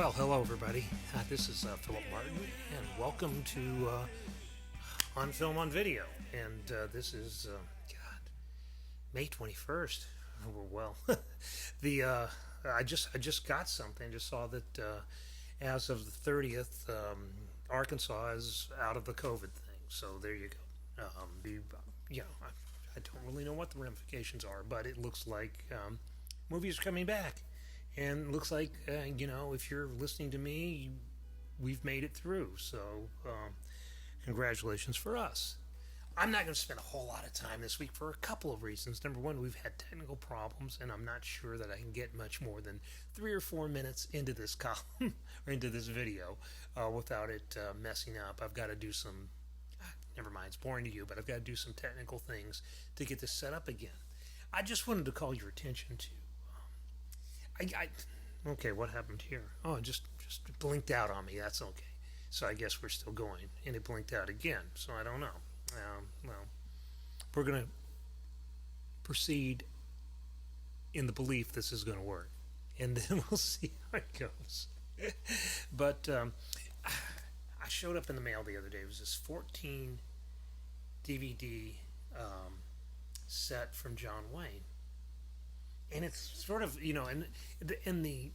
Well, hello everybody. This is Philip Martin, and welcome to OnFilm on Video. And this is May 21st. Well, the I just got something. Just saw that as of the 30th, Arkansas is out of the COVID thing. So there you go. I don't really know what the ramifications are, but it looks like movies are coming back. And it looks like, if you're listening to me, we've made it through. So, congratulations for us. I'm not going to spend a whole lot of time this week for a couple of reasons. Number one, we've had technical problems, and I'm not sure that I can get much more than 3 or 4 minutes into this column, or into this video, without it messing up. I've got to do some, never mind, it's boring to you, but I've got to do some technical things to get this set up again. I just wanted to call your attention to okay, what happened here? Oh, it just blinked out on me. That's okay. So I guess we're still going. And it blinked out again. So I don't know. Well, we're going to proceed in the belief this is going to work. And then we'll see how it goes. But I showed up in the mail the other day. It was this 14 DVD set from John Wayne. And it's sort of, in the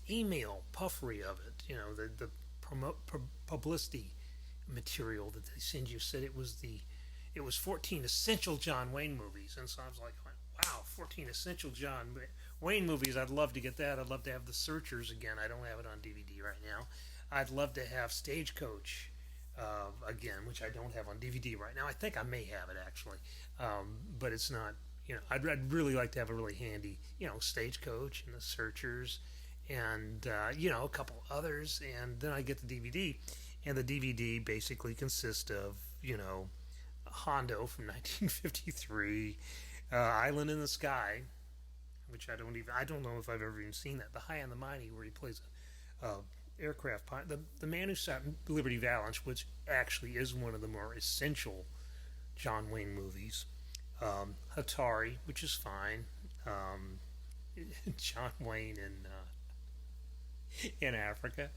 email puffery of it, the publicity material that they send you said it was 14 essential John Wayne movies. And so I was like, wow, 14 essential John Wayne movies. I'd love to get that. I'd love to have The Searchers again. I don't have it on DVD right now. I'd love to have Stagecoach again, which I don't have on DVD right now. I think I may have it actually, but it's not. I'd really like to have a really handy, Stagecoach and The Searchers and, a couple others. And then I get the DVD. And the DVD basically consists of, Hondo from 1953, Island in the Sky, which I don't know if I've ever even seen that. The High and the Mighty, where he plays a aircraft pilot. The Man Who Shot Liberty Valance, which actually is one of the more essential John Wayne movies. Atari, which is fine. John Wayne in Africa.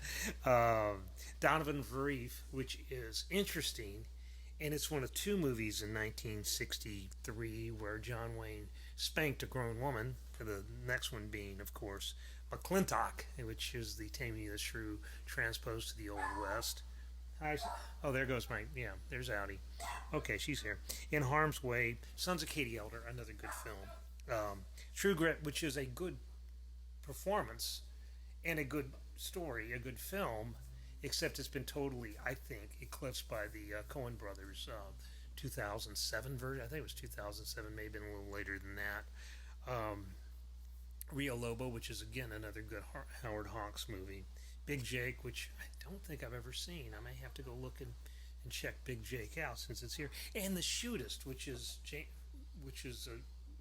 Donovan Varif, which is interesting, and it's one of 2 movies in 1963 where John Wayne spanked a grown woman. The next one being, of course, McClintock, which is the Taming of the Shrew transposed to the Old West. Oh, there goes there's Audi. Okay, she's here. In Harm's Way, Sons of Katie Elder, another good film. True Grit, which is a good performance and a good story, a good film, except it's been totally, I think, eclipsed by the Coen brothers 2007 version. I think it was 2007, maybe a little later than that. Rio Lobo, which is, again, another good Howard Hawks movie. Big Jake, which I don't think I've ever seen. I may have to go look and check Big Jake out since it's here. And The Shootist, which is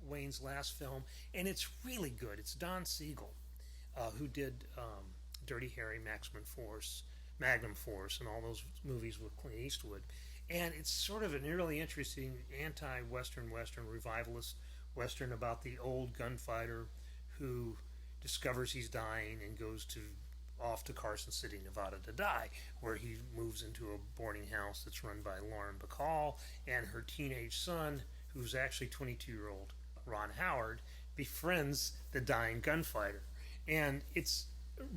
Wayne's last film, and it's really good. It's Don Siegel, who did Dirty Harry, Magnum Force, and all those movies with Clint Eastwood. And it's sort of an really interesting anti-Western revivalist Western about the old gunfighter who discovers he's dying and goes off to Carson City, Nevada to die, where he moves into a boarding house that's run by Lauren Bacall, and her teenage son, who's actually 22-year-old Ron Howard, befriends the dying gunfighter. And it's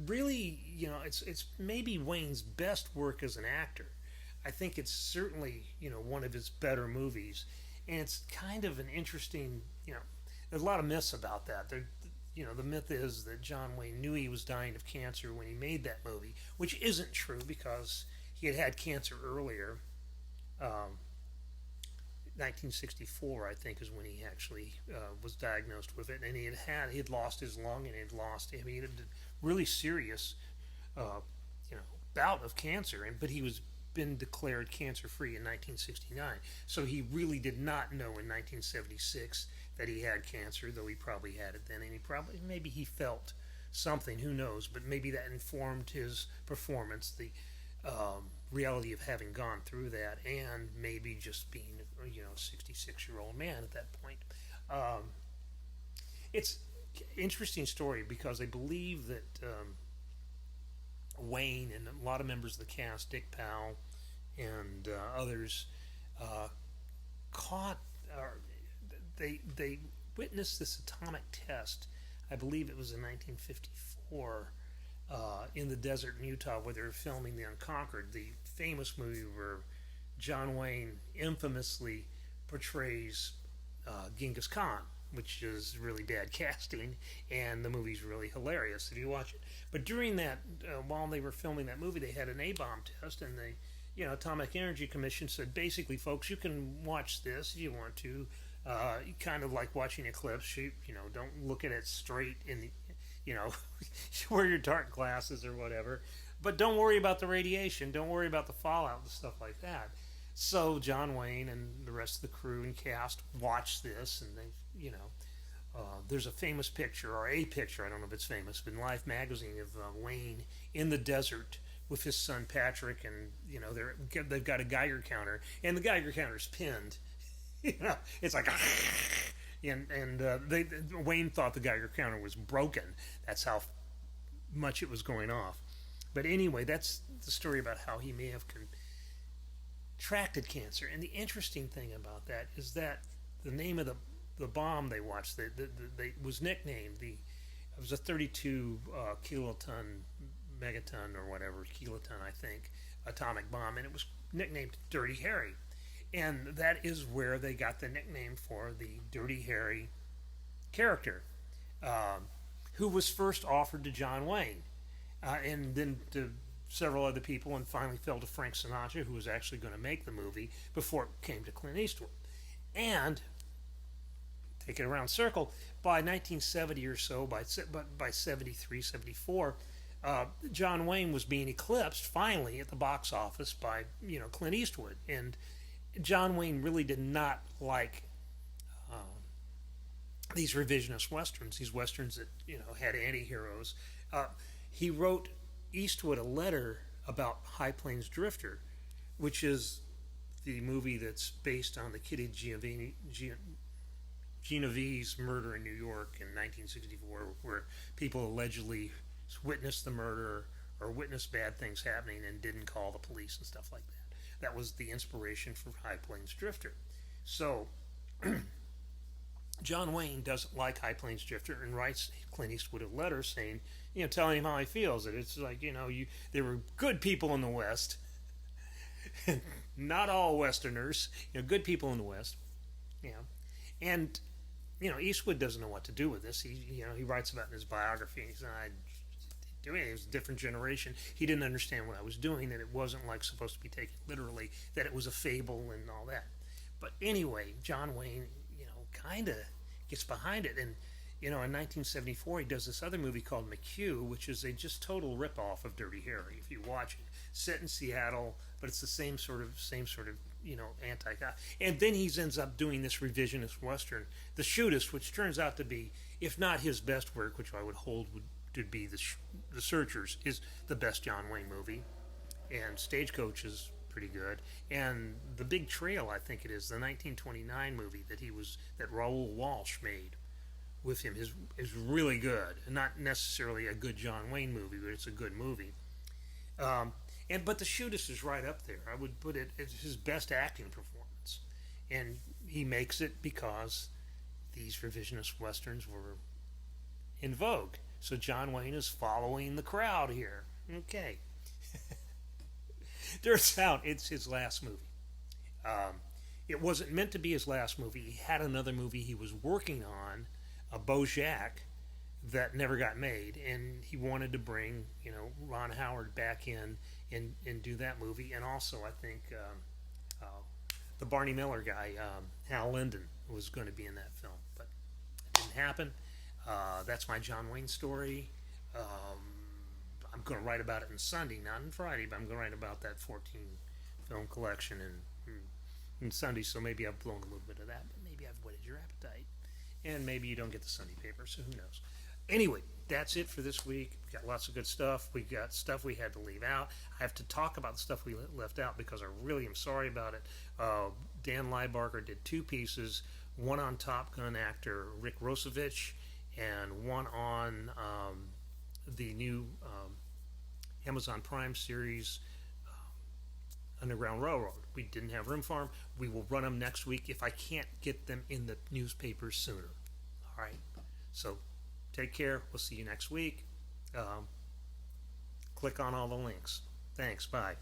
really, it's maybe Wayne's best work as an actor. I think it's certainly, one of his better movies. And it's kind of an interesting, there's a lot of myths about that. The myth is that John Wayne knew he was dying of cancer when he made that movie, which isn't true because he had cancer earlier. 1964, I think, is when he actually was diagnosed with it, and he had lost his lung, and he had a really serious, bout of cancer, but he was been declared cancer-free in 1969. So he really did not know in 1976 that he had cancer, though he probably had it then, and maybe he felt something, who knows, but maybe that informed his performance, the reality of having gone through that, and maybe just being, a 66-year-old man at that point. It's an interesting story because they believe that Wayne and a lot of members of the cast, Dick Powell and others, caught, they witnessed this atomic test. I believe it was in 1954 in the desert in Utah where they were filming The Unconquered, the famous movie where John Wayne infamously portrays Genghis Khan, which is really bad casting, and the movie's really hilarious if you watch it. But during that, while they were filming that movie, they had an A-bomb test, and the Atomic Energy Commission said, basically, folks, you can watch this if you want to. Kind of like watching eclipse. Don't look at it straight in the, wear your dark glasses or whatever. But don't worry about the radiation. Don't worry about the fallout and stuff like that. So John Wayne and the rest of the crew and cast watched this, and they, there's a famous picture, or a picture, I don't know if it's famous, but in Life magazine of Wayne in the desert with his son Patrick, and they've got a Geiger counter, and the Geiger counter's pinned. It's like, Wayne thought the Geiger counter was broken. That's how much it was going off. But anyway, that's the story about how he may have contracted cancer. And the interesting thing about that is that the name of the bomb they watched, they was nicknamed it was a 32 kiloton, megaton or whatever, kiloton I think, atomic bomb, and it was nicknamed Dirty Harry. And that is where they got the nickname for the Dirty Harry character, who was first offered to John Wayne, and then to several other people, and finally fell to Frank Sinatra, who was actually going to make the movie before it came to Clint Eastwood. And, take it around circle, by 1970 or so, by 73, 74, John Wayne was being eclipsed, finally, at the box office by, Clint Eastwood. And John Wayne really did not like these revisionist westerns, these westerns that had anti-heroes. He wrote Eastwood a letter about High Plains Drifter, which is the movie that's based on the Kitty Genovese murder in New York in 1964, where people allegedly witnessed the murder or witnessed bad things happening and didn't call the police and stuff like that. That was the inspiration for High Plains Drifter. So, John Wayne doesn't like High Plains Drifter and writes Clint Eastwood a letter saying, telling him how he feels. That it's like, there were good people in the West, not all Westerners, good people in the West, and Eastwood doesn't know what to do with this. He writes about it in his biography. He said, it was a different generation. He didn't understand what I was doing, that it wasn't supposed to be taken literally, that it was a fable and all that. But anyway, John Wayne, kind of gets behind it. And, in 1974, he does this other movie called McHugh, which is a just total ripoff of Dirty Harry, if you watch it. Set in Seattle, but it's the same sort of anti-guy. And then he ends up doing this revisionist Western, The Shootist, which turns out to be, if not his best work, which I would hold would be The Searchers, is the best John Wayne movie, and Stagecoach is pretty good, and The Big Trail, I think it is, the 1929 movie that Raoul Walsh made with him is really good, and not necessarily a good John Wayne movie, but it's a good movie. But The Shootist is right up there. I would put it as his best acting performance, and he makes it because these revisionist westerns were in vogue. So John Wayne is following the crowd here. Okay. Turns out it's his last movie. It wasn't meant to be his last movie. He had another movie he was working on, a Bojack, that never got made, and he wanted to bring Ron Howard back in and do that movie, and also I think the Barney Miller guy, Hal Linden, was going to be in that film, but it didn't happen. That's my John Wayne story. I'm going to write about it on Sunday, not on Friday, but I'm going to write about that 14 film collection and Sunday, so maybe I've blown a little bit of that, but maybe I've whetted your appetite, and maybe you don't get the Sunday paper, so who knows. Anyway, that's it for this week. We got lots of good stuff. We got stuff we had to leave out. I have to talk about the stuff we left out because I really am sorry about it. Dan Liebarger did two pieces, one on Top Gun actor Rick Rosevich, and one on the new Amazon Prime series, Underground Railroad. We didn't have room for them. We will run them next week if I can't get them in the newspapers sooner. All right. So take care. We'll see you next week. Click on all the links. Thanks. Bye.